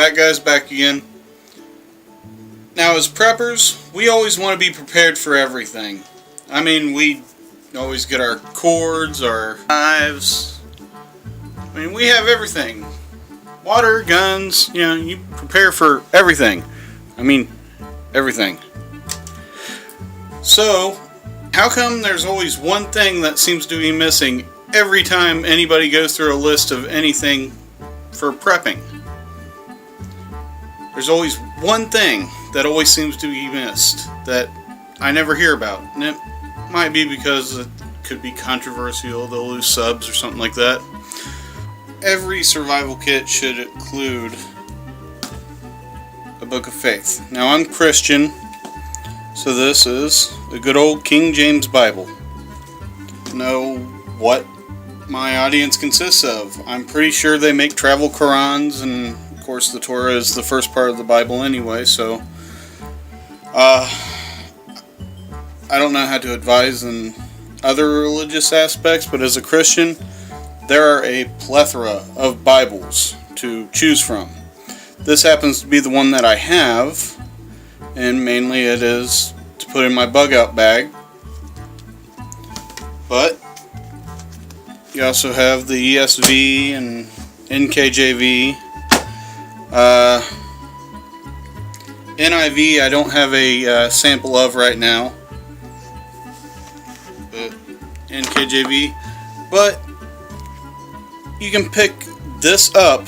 Fatguy's back again. Now, as preppers, we always want to be prepared for everything. I mean, we always get our cords, our knives. I mean, we have everything. Water, guns, you prepare for everything. I mean, everything. So, how come there's always one thing that seems to be missing every time anybody goes through a list of anything for prepping? There's always one thing that always seems to be missed that I never hear about. And it might be because it could be controversial, they'll lose subs or something like that. Every survival kit should include a book of faith. Now, I'm Christian, so this is a good old King James Bible. Know what my audience consists of. I'm pretty sure they make travel Qurans, and of course the Torah is the first part of the Bible anyway, so I don't know how to advise in other religious aspects, but as a Christian, there are a plethora of Bibles to choose from. This happens to be the one that I have, and mainly it is to put in my bug out bag. But you also have the ESV and NKJV. NIV I don't have a sample of right now, but NKJV. But you can pick this up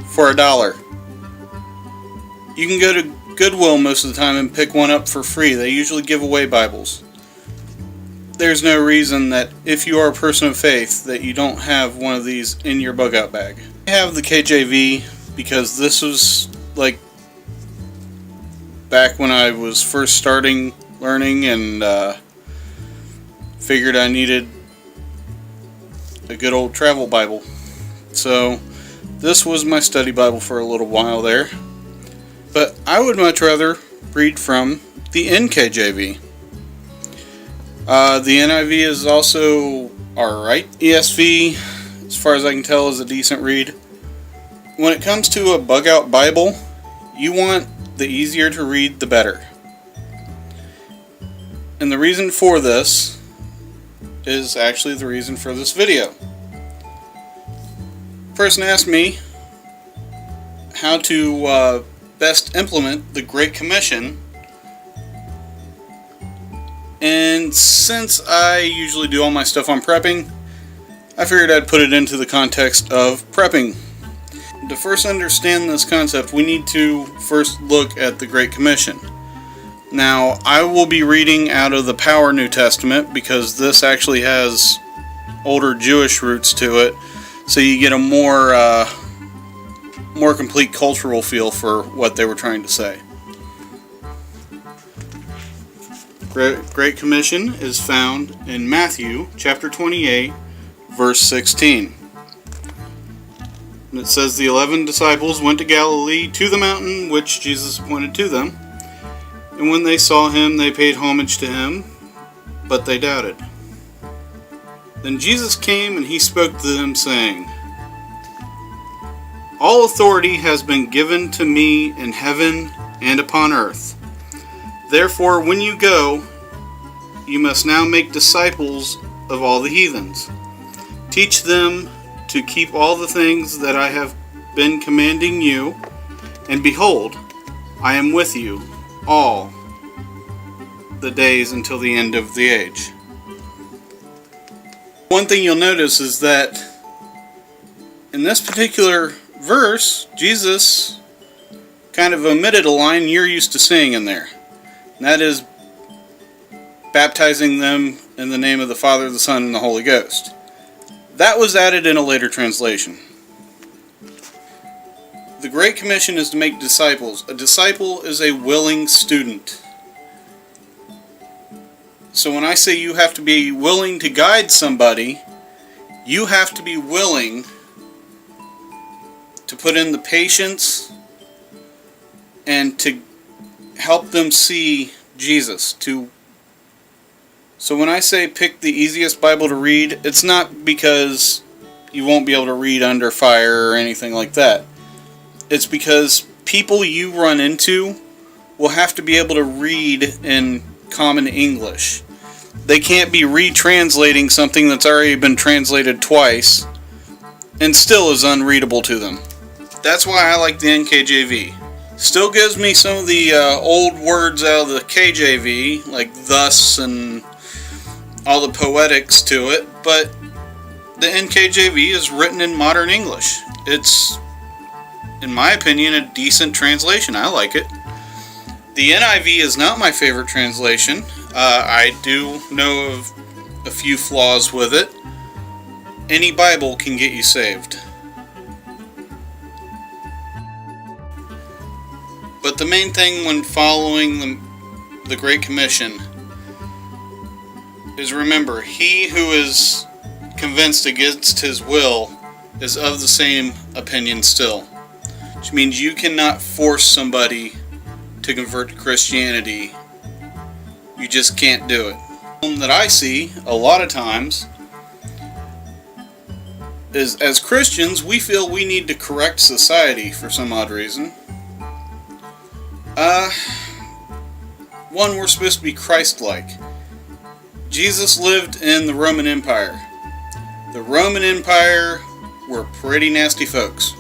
for $1. You can go to Goodwill most of the time and pick one up for free. They usually give away Bibles. There's no reason that if you are a person of faith that you don't have one of these in your bug out bag. I have the KJV because this was like back when I was first starting learning and figured I needed a good old travel Bible. So this was my study Bible for a little while there. But I would much rather read from the NKJV. The NIV is also alright. ESV, as far as I can tell, is a decent read. When it comes to a bug out Bible, you want the easier to read, the better. And the reason for this is actually the reason for this video. A person asked me how to best implement the Great Commission, and since I usually do all my stuff on prepping, I figured I'd put it into the context of prepping. To first understand this concept, we need to first look at the Great Commission. Now, I will be reading out of the Power New Testament because this actually has older Jewish roots to it, so you get a more complete cultural feel for what they were trying to say. Great Commission is found in Matthew chapter 28, verse 16. And it says, "The 11 disciples went to Galilee to the mountain which Jesus appointed to them. And when they saw him, they paid homage to him, but they doubted. Then Jesus came and he spoke to them, saying, 'All authority has been given to me in heaven and upon earth. Therefore, when you go, you must now make disciples of all the heathens. Teach them to keep all the things that I have been commanding you, and behold, I am with you all the days until the end of the age.'" One thing you'll notice is that in this particular verse, Jesus kind of omitted a line you're used to seeing in there. And that is baptizing them in the name of the Father, the Son, and the Holy Ghost. That was added in a later translation. The Great Commission is to make disciples. A disciple is a willing student. So when I say you have to be willing to guide somebody, you have to be willing to put in the patience and to help them see Jesus. So when I say pick the easiest Bible to read, it's not because you won't be able to read under fire or anything like that. It's because people you run into will have to be able to read in common English. They can't be retranslating something that's already been translated twice and still is unreadable to them. That's why I like the NKJV. Still gives me some of the old words out of the KJV, like thus and all the poetics to it, but the NKJV is written in modern English. It's, in my opinion, a decent translation. I like it. The NIV is not my favorite translation. I do know of a few flaws with it. Any Bible can get you saved. But the main thing when following the Great Commission is, remember, he who is convinced against his will is of the same opinion still. Which means you cannot force somebody to convert to Christianity. You just can't do it. The problem that I see a lot of times is, as Christians, we feel we need to correct society for some odd reason. One, we're supposed to be Christ-like. Jesus lived in the Roman Empire. The Roman Empire were pretty nasty folks.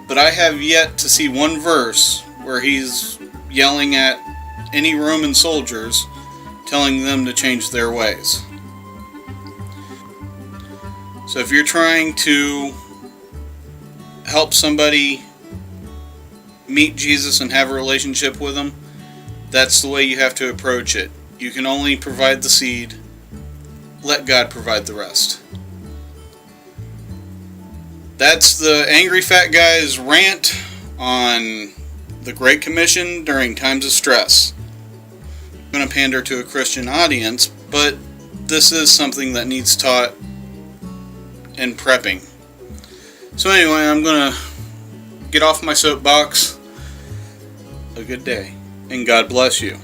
But I have yet to see one verse where he's yelling at any Roman soldiers, telling them to change their ways. So if you're trying to help somebody meet Jesus and have a relationship with him, that's the way you have to approach it. You can only provide the seed. Let God provide the rest. That's the Angry Fat Guy's rant on the Great Commission during times of stress. I'm going to pander to a Christian audience, but this is something that needs taught in prepping. So anyway, I'm going to get off my soapbox. A good day, and God bless you.